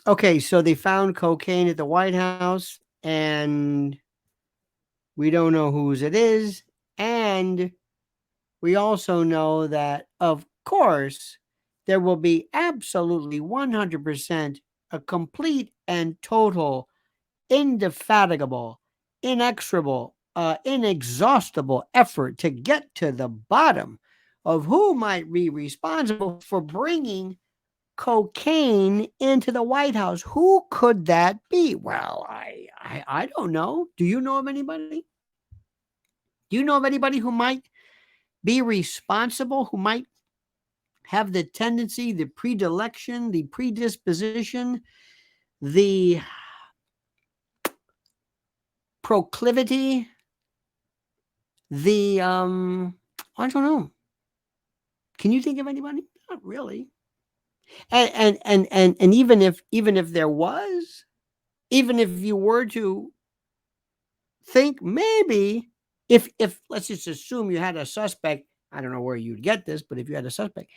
Okay, so they found cocaine at the White House, and we don't know whose it is. And we also know that, of course, there will be absolutely 100% a complete and total, indefatigable, inexorable, inexhaustible effort to get to the bottom of who might be responsible for bringing cocaine into the White House. Who could that be? Well, I don't know. Do you know of anybody? Do you know of anybody who might be responsible, who might have the tendency, the predilection, the predisposition, the proclivity, the I don't know. Can you think of anybody? Not really. And even if there was, even if you were to think maybe, if let's just assume you had a suspect, I don't know where you'd get this, but if you had a suspect,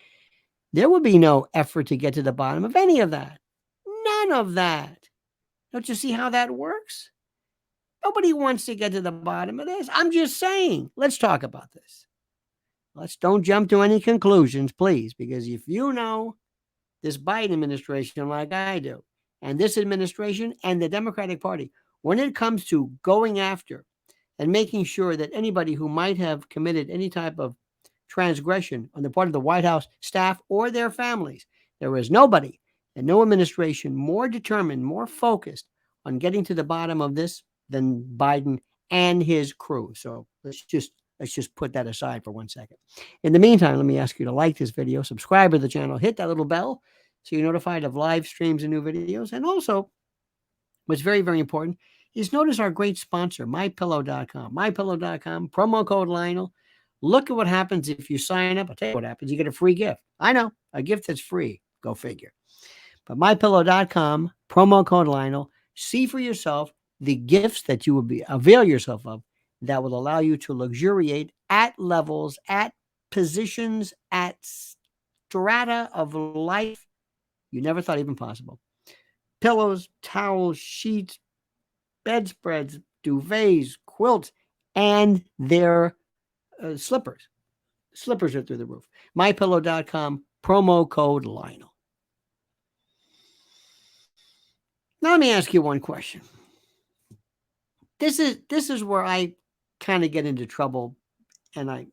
there would be no effort to get to the bottom of any of that. None of that. Don't you see how that works? Nobody wants to get to the bottom of this. I'm just saying, let's talk about this. Let's don't jump to any conclusions, please, because if you know this Biden administration like I do, and this administration and the Democratic Party, when it comes to going after and making sure that anybody who might have committed any type of transgression on the part of the White House staff or their families, there is nobody and no administration more determined, more focused on getting to the bottom of this than Biden and his crew. So let's just put that aside for 1 second. In the meantime, let me ask you to like this video, subscribe to the channel, hit that little bell so you're notified of live streams and new videos. And also, what's very, very important is notice our great sponsor, mypillow.com. Mypillow.com, promo code Lionel. Look at what happens if you sign up. I'll tell you what happens. You get a free gift. I know, a gift that's free. Go figure. But mypillow.com, promo code Lionel. See for yourself the gifts that you will avail yourself of that will allow you to luxuriate at levels, at positions, at strata of life you never thought even possible. Pillows, towels, sheets, bedspreads, duvets, quilts, and their slippers. Slippers are through the roof. MyPillow.com, promo code Lionel. Now let me ask you one question. This is where I kind of get into trouble, and I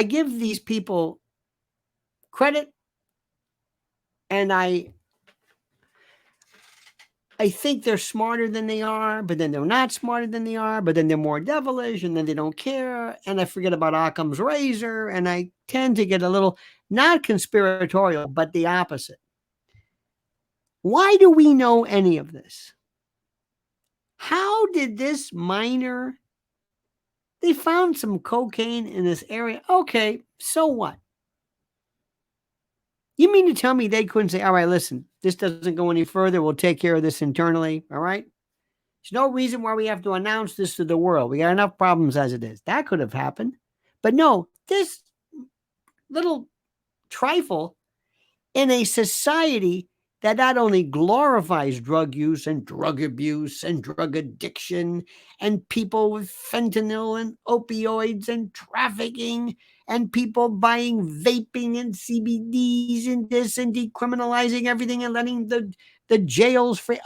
give these people credit, and I think they're smarter than they are, but then they're not smarter than they are, but then they're more devilish, and then they don't care, and I forget about Occam's razor, and I tend to get a little, not conspiratorial, but the opposite. Why do we know any of this? How did this miner, they found some cocaine in this area. Okay, so what? You mean to tell me they couldn't say, all right, listen, this doesn't go any further. We'll take care of this internally. All right. There's no reason why we have to announce this to the world. We got enough problems as it is. That could have happened. But no, this little trifle in a society that not only glorifies drug use and drug abuse and drug addiction and people with fentanyl and opioids and trafficking and people buying vaping and CBDs and this and decriminalizing everything and letting the jails free.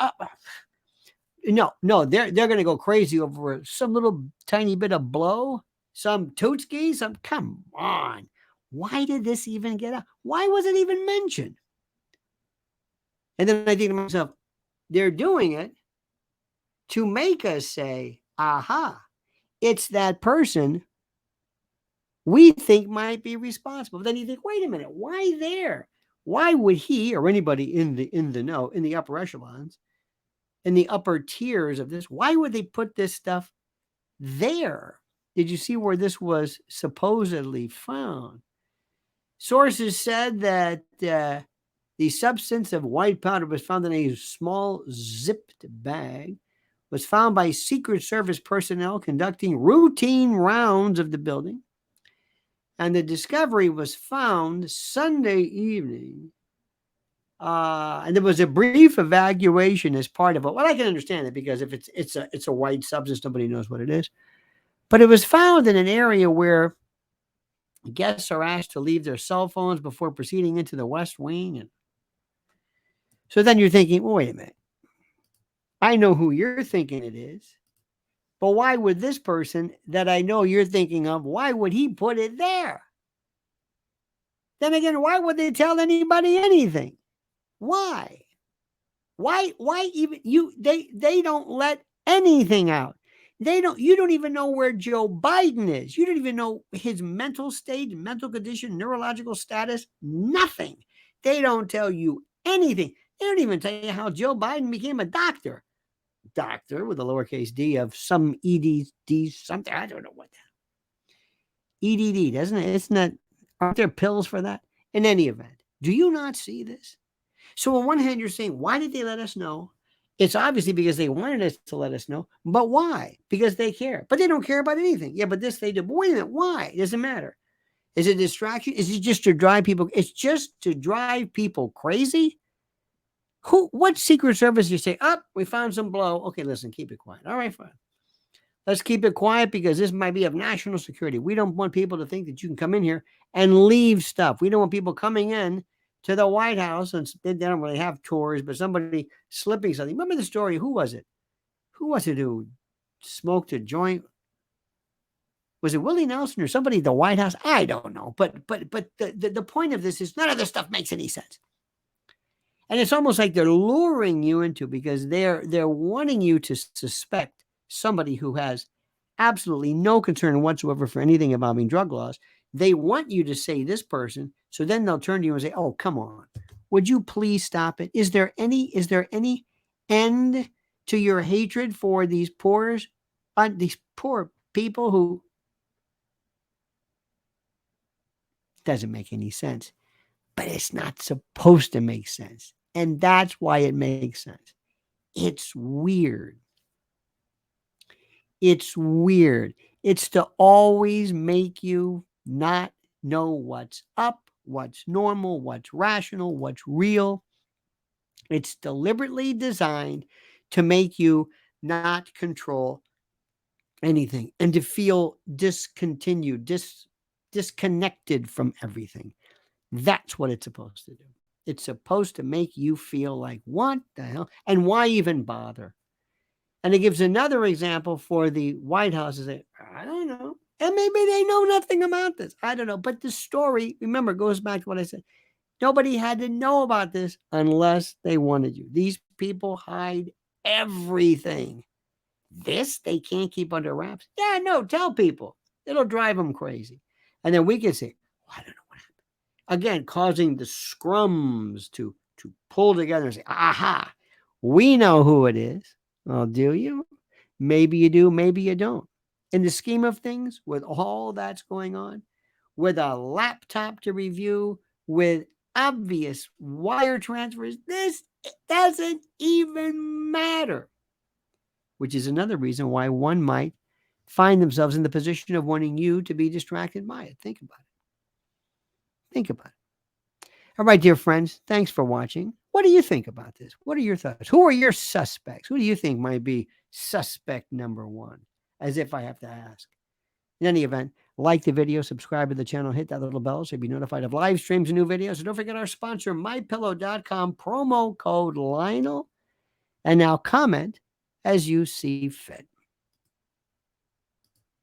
No, they're going to go crazy over some little tiny bit of blow, some tootski, some. Come on, why did this even get out? Why was it even mentioned? And then I think to myself, they're doing it to make us say, aha, it's that person we think might be responsible. Then you think, wait a minute, why there? Why would he or anybody in the know, in the upper echelons, in the upper tiers of this, why would they put this stuff there? Did you see where this was supposedly found? Sources said that the substance of white powder was found in a small zipped bag, was found by Secret Service personnel conducting routine rounds of the building. And the discovery was found Sunday evening And there was a brief evaluation as part of it. Well, I can understand it because if it's a white substance, nobody knows what it is. But it was found in an area where guests are asked to leave their cell phones before proceeding into the West Wing. And so then you're thinking, well, wait a minute. I know who you're thinking it is. But why would this person that I know you're thinking of, why would he put it there? Then again, why would they tell anybody anything? Why? Why even they don't let anything out. You don't even know where Joe Biden is. You don't even know his mental state, mental condition, neurological status, nothing. They don't tell you anything. They don't even tell you how Joe Biden became a doctor. Doctor with a lowercase d of some EDD something. I don't know what that. EDD, doesn't it? Isn't that, aren't there pills for that? In any event, do you not see this? So on one hand, you're saying, why did they let us know? It's obviously because they wanted us to let us know. But why? Because they care. But they don't care about anything. Yeah, but this they do. But wait a minute, why? It doesn't matter. Is it distraction? Is it just to drive people? It's just to drive people crazy? What Secret Service you say, we found some blow. Okay, listen, keep it quiet. All right, fine. Let's keep it quiet because this might be of national security. We don't want people to think that you can come in here and leave stuff. We don't want people coming in to the White House, and they don't really have tours, but somebody slipping something. Remember the story? Who was it? Who smoked a joint? Was it Willie Nelson or somebody at the White House? I don't know. But the point of this is none of this stuff makes any sense. And it's almost like they're luring you into, because they're wanting you to suspect somebody who has absolutely no concern whatsoever for anything involving drug laws. They want you to say this person, so then they'll turn to you and say, "Oh, come on. Would you please stop it? Is there any end to your hatred for these poor people who doesn't make any sense?" But it's not supposed to make sense. And that's why it makes sense. It's weird. It's weird. It's to always make you not know what's up, what's normal, what's rational, what's real. It's deliberately designed to make you not control anything and to feel discontinued, disconnected from everything. That's what it's supposed to do. It's supposed to make you feel like, what the hell? And why even bother? And it gives another example for the White House. I don't know. And maybe they know nothing about this. I don't know. But the story, remember, goes back to what I said. Nobody had to know about this unless they wanted you. These people hide everything. This they can't keep under wraps. Yeah, no, tell people. It'll drive them crazy. And then we can say, I don't know what happened. Again, causing the scrums to pull together and say, aha, we know who it is. Well, do you? Maybe you do, maybe you don't. In the scheme of things, with all that's going on, with a laptop to review, with obvious wire transfers, this doesn't even matter. Which is another reason why one might find themselves in the position of wanting you to be distracted by it. Think about it. Think about it. All right, dear friends, thanks for watching. What do you think about this? What are your thoughts? Who are your suspects? Who do you think might be suspect number one? As if I have to ask. In any event, like the video, subscribe to the channel, hit that little bell so you'll be notified of live streams and new videos. And don't forget our sponsor, MyPillow.com, promo code Lionel. And now comment as you see fit.